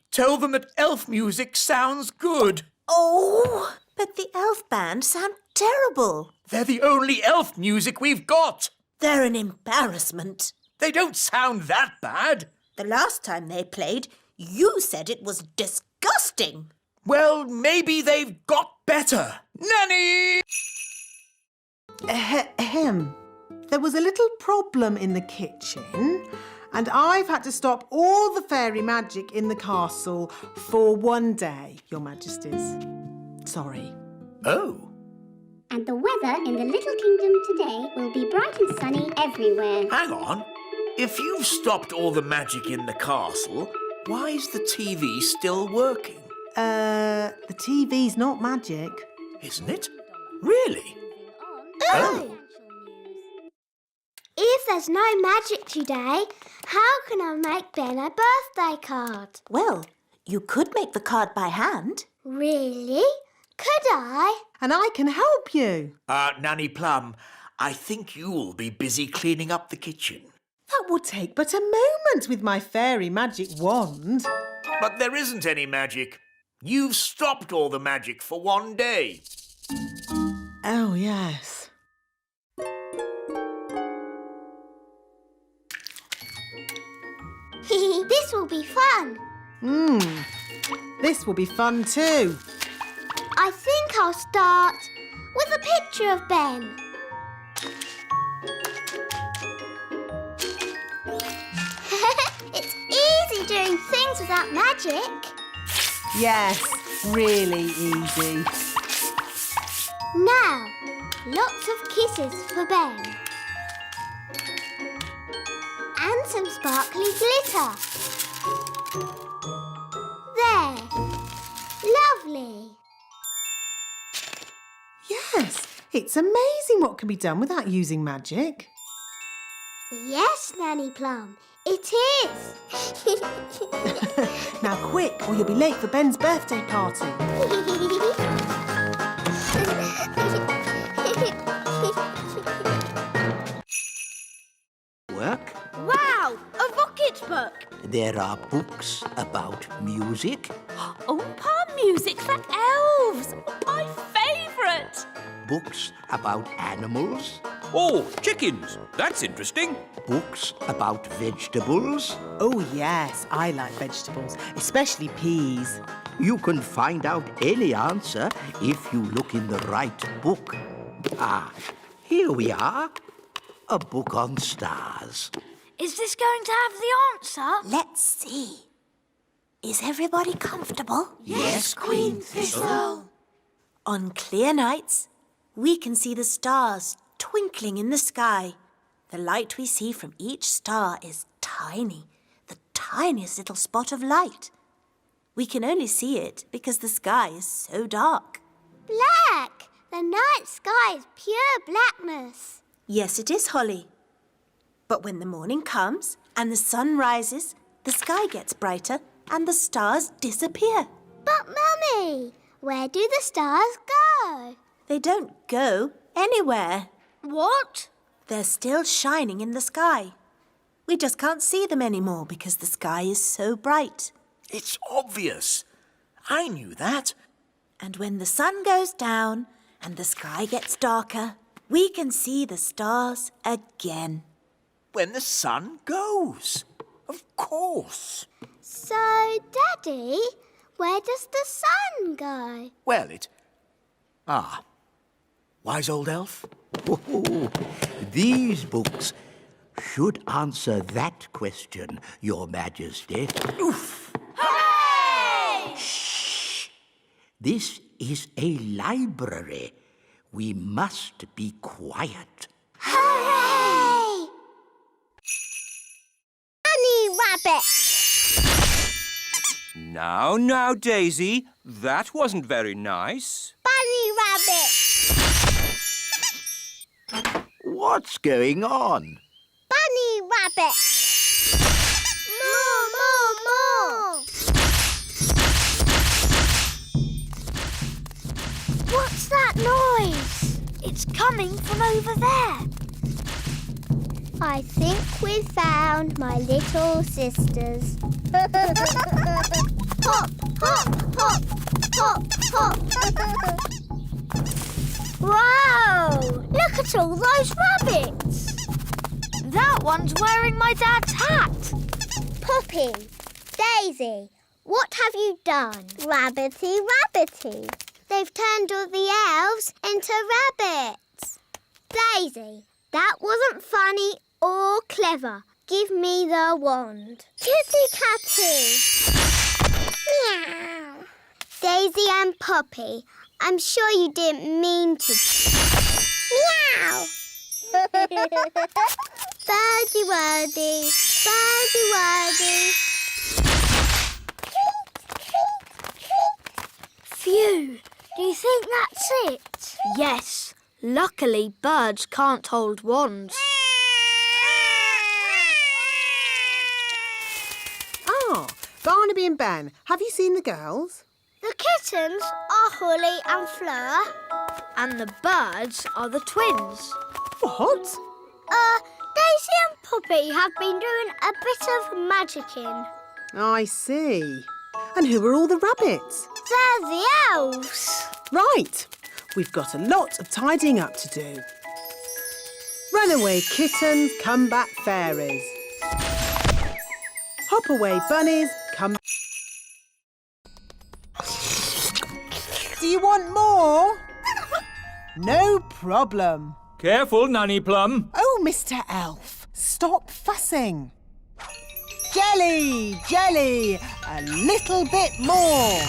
told them that elf music sounds good. Oh, but the elf band sound terrible. They're the only elf music we've got. They're an embarrassment. They don't sound that bad. The last time they played, you said it was disgusting. Well, maybe they've got better. Nanny! Ahem. There was a little problem in the kitchen, and I've had to stop all the fairy magic in the castle for one day, Your Majesties. Sorry. Oh. And the weather in the Little Kingdom today will be bright and sunny everywhere. Hang on. If you've stopped all the magic in the castle, why is the TV still working? The TV's not magic. Isn't it? Really? Oh. If there's no magic today, how can I make Ben a birthday card? Well, you could make the card by hand. Really? Could I? And I can help you. Nanny Plum, I think you'll be busy cleaning up the kitchen. That would take but a moment with my fairy magic wand. But there isn't any magic. You've stopped all the magic for one day. Oh, yes. This will be fun. This will be fun too. I think I'll start with a picture of Ben. It's easy doing things without magic. Yes, really easy. Now, lots of kisses for Ben. And some sparkly glitter. There. Lovely. Yes, it's amazing what can be done without using magic. Yes, Nanny Plum, it is. Now quick, or you'll be late for Ben's birthday party. Work. Wow, a rocket book. There are books about music. Oh, palm Music for elves! My favourite! Books about animals, Oh, chickens. That's interesting. books about vegetables. Oh, yes, I like vegetables, especially peas. You can find out any answer if you look in the right book. Ah, here we are. A book on stars. Is this going to have the answer? Let's see. Is everybody comfortable? Yes, Queen Thistle. On clear nights, we can see the stars twinkling in the sky. The light we see from each star is tiny, the tiniest little spot of light. We can only see it because the sky is so dark. Black! The night sky is pure blackness. Yes, it is, Holly. But when the morning comes and the sun rises, the sky gets brighter and the stars disappear. But, Mummy, where do the stars go? They don't go anywhere. What? They're still shining in the sky. We just can't see them anymore because the sky is so bright. It's obvious. I knew that. And when the sun goes down and the sky gets darker, we can see the stars again. When the sun goes. Of course. So, Daddy, where does the sun go? Well, wise old elf? Oh, these books should answer that question, Your Majesty. Oof! Hooray! Shh! This is a library. We must be quiet. Hooray! Bunny Rabbit! Now, Daisy, that wasn't very nice. Bunny Rabbit! What's going on? Bunny Rabbit! More! What's that noise? It's coming from over there. I think we've found my little sisters. Hop, hop, hop, hop, hop. Whoa! Look at all those rabbits. That one's wearing my dad's hat. Poppy, Daisy, what have you done? Rabbity, rabbity. They've turned all the elves into rabbits. Daisy, that wasn't funny or clever. Give me the wand. Kitty Catty. Meow. Daisy and Poppy, I'm sure you didn't mean to. Meow. Birdie wordy, birdie wordy. Phew! Do you think that's it? Yes. Luckily, birds can't hold wands. Ah, Barnaby and Ben, have you seen the girls? The kittens are Holly and Fleur. And the birds are the twins. What? Daisy and Poppy have been doing a bit of magicking. I see. And who are all the rabbits? They're the elves. Right. We've got a lot of tidying up to do. Runaway kittens, come back fairies. Hop away bunnies, come... Do you want more? No problem. Careful, Nanny Plum. Oh, Mr. Elf, stop fussing. Jelly, jelly, a little bit more.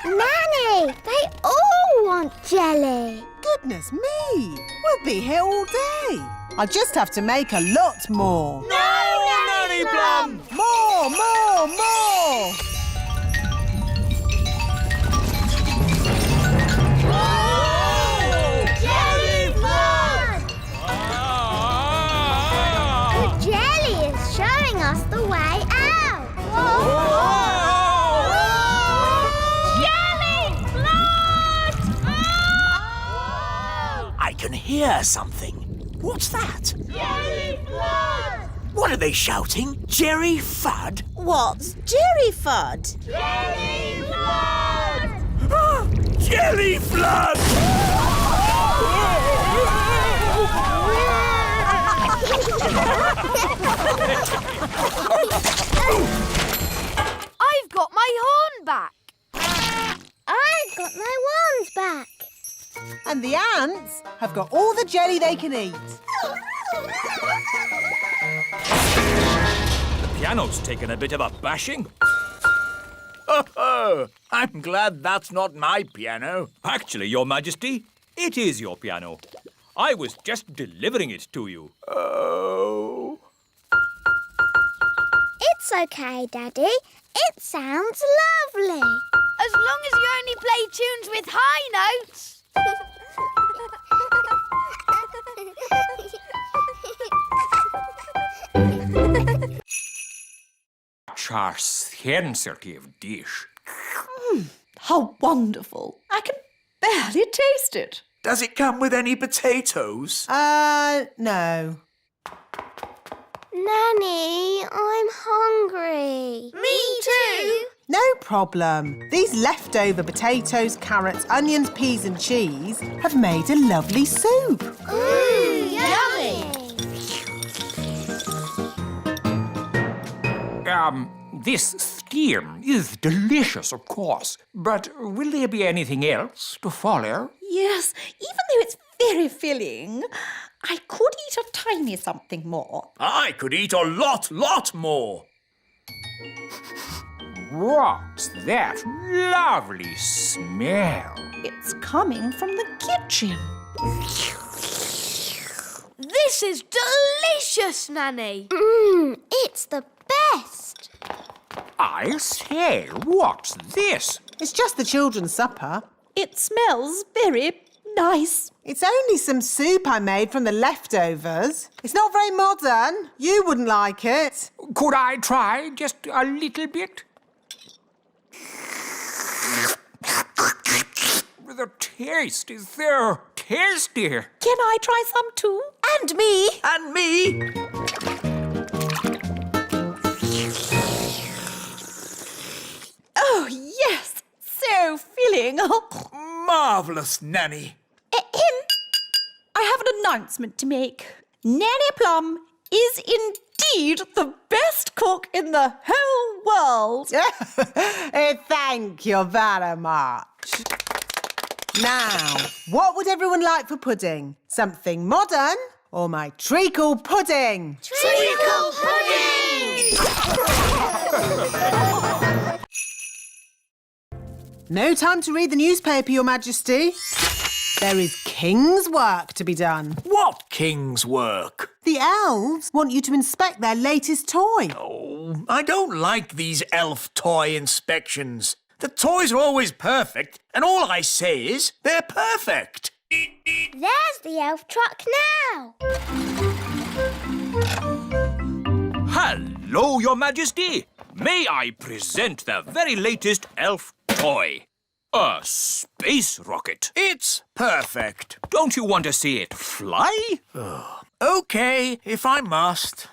Nanny, they all want jelly. Goodness me, we'll be here all day. I'll just have to make a lot more. No, Nanny Plum! More, more, more! Jelly fun! The jelly is showing us the way out. Jelly flood! I can hear something. What's that? Jelly flood! What are they shouting? Jerry Fudd? What's Jerry Fudd? Jelly Flood! I've got my horn back. I've got my wands back. And the ants have got all the jelly they can eat. The piano's taken a bit of a bashing. Oh, I'm glad that's not my piano. Actually, Your Majesty, it is your piano. I was just delivering it to you. Oh. It's okay, Daddy. It sounds lovely. As long as you only play tunes with high notes. Our sensitive dish. How wonderful. I can barely taste it. Does it come with any potatoes? No. Nanny, I'm hungry. Me too. No problem. These leftover potatoes, carrots, onions, peas and cheese have made a lovely soup. Yummy. This steam is delicious, of course. But will there be anything else to follow? Yes, even though it's very filling, I could eat a tiny something more. I could eat a lot more. What's that lovely smell? It's coming from the kitchen. This is delicious, Nanny. It's the best. I say, what's this? It's just the children's supper. It smells very nice. It's only some soup I made from the leftovers. It's not very modern. You wouldn't like it. Could I try just a little bit? The taste is so tasty. Can I try some too? And me. And me. Oh, yes. So filling. Marvellous, Nanny. I have an announcement to make. Nanny Plum is indeed the best cook in the whole world. Thank you very much. Now, what would everyone like for pudding? Something modern or my treacle pudding? Treacle pudding! No time to read the newspaper, Your Majesty. There is king's work to be done. What king's work? The elves want you to inspect their latest toy. Oh, I don't like these elf toy inspections. The toys are always perfect, and all I say is they're perfect. There's the elf truck now. Hello, Your Majesty. May I present the very latest elf toy? A space rocket. It's perfect. Don't you want to see it fly? OK, if I must.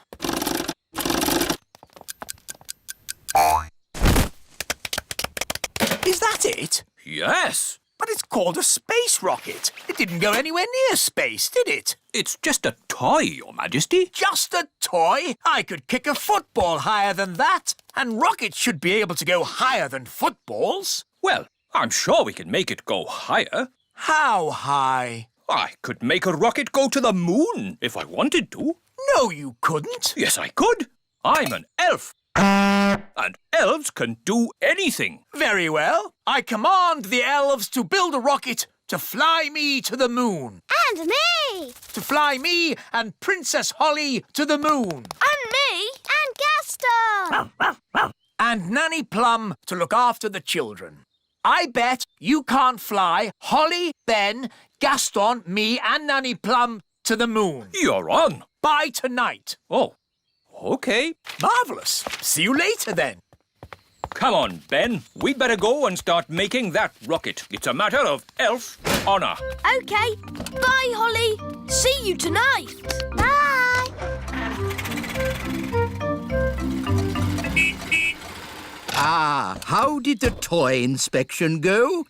Is that it? Yes. But it's called a space rocket. It didn't go anywhere near space, did it? It's just a toy, Your Majesty. Just a toy? I could kick a football higher than that. And rockets should be able to go higher than footballs. Well, I'm sure we can make it go higher. How high? I could make a rocket go to the moon if I wanted to. No, you couldn't. Yes, I could. I'm an elf. And elves can do anything. Very well. I command the elves to build a rocket to fly me to the moon. And me. To fly me and Princess Holly to the moon. And me. And Gaston. And Nanny Plum to look after the children. I bet you can't fly Holly, Ben, Gaston, me and Nanny Plum to the moon. You're on. By tonight. Oh, OK. Marvellous. See you later, then. Come on, Ben. We'd better go and start making that rocket. It's a matter of elf honour. OK. Bye, Holly. See you tonight. Bye. How did the toy inspection go?